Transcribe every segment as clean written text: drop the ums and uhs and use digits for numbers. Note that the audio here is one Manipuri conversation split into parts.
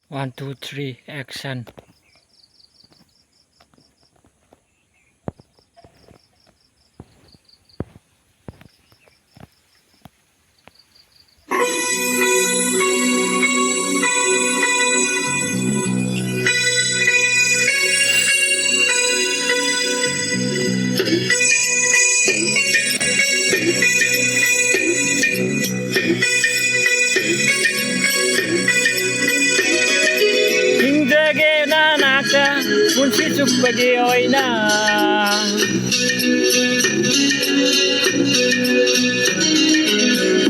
One, two, three, action. Hingdage na naka punsi supagi oina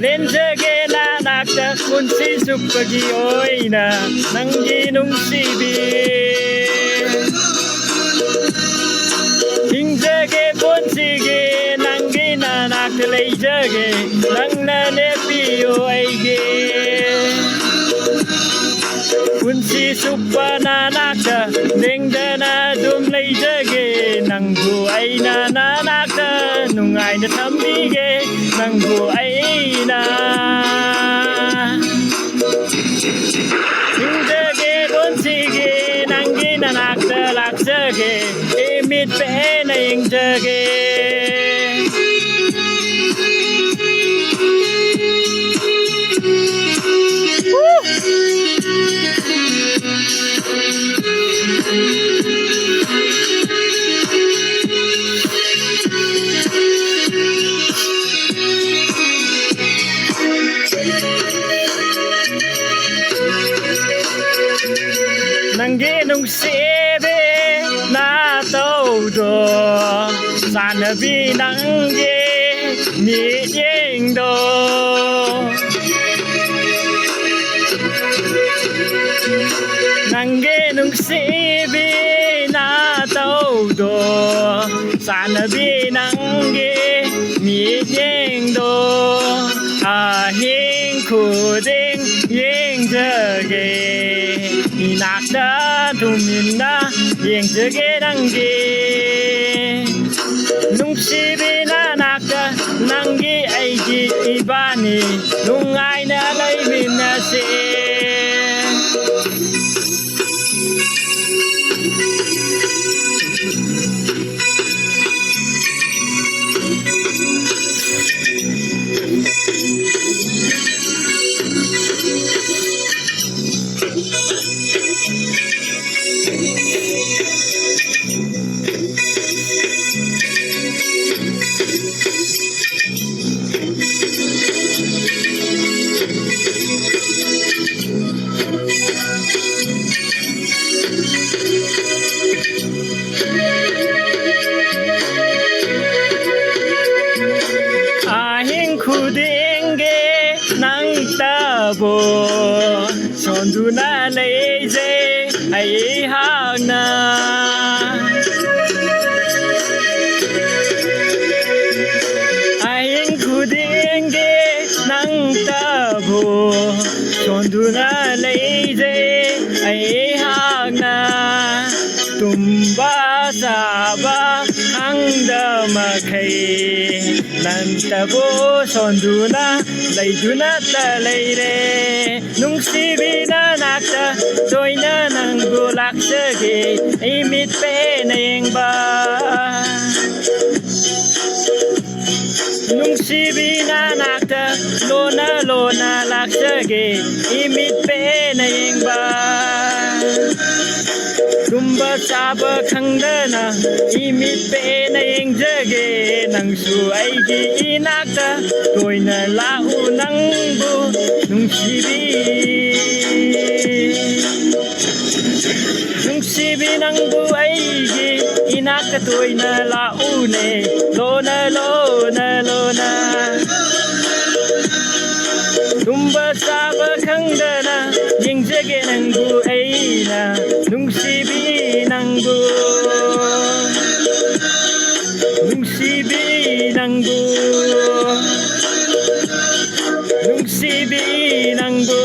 Lenjage na naka punsi supagi oina Nanggi nung sibi Hingdage punsige Nanggi na naka leijage Nang na nepiyo aige Punsi supa na naka Nengda na dum leijage Nang buhay na nanaka Nung ay na tambige Nang buhay na Hingdage punsige Nanggi na nakta laksage Imit pe na hingdage Nanggi nung sibi na todo Sanabi nanggi ni ying do Nanggi nung sibi na todo Sanabi nanggi ni ying do Ahing kuding ying jage Inakda tumina yeng jage nanggi Nung sibi na nakda nanggi aigi ibani Nung ay na lay binasi Kudinge nang tabo Sonduna leije ay hagna Aying kudinge nang tabo Sonduna leije ay hagna Tumba saba hangda makai Nantabo sonduna laiduna talaire Nung sibi na nakta Toyna nang gulaksage Imit pe na yung ba Nung sibi na nakta Lona laksage Imit pe na yung ba Tumba saba khangdana Imit pe na yung jage Nang su ay gi inakta Toyna lau nang bu Nung sibi nang bu ay gi Inakta toyna lau ne Lona Tumba saba khangdana Yung jage nang bu ay na Nung sibi nang bu Nung sibi nang bu Nung sibi nang bu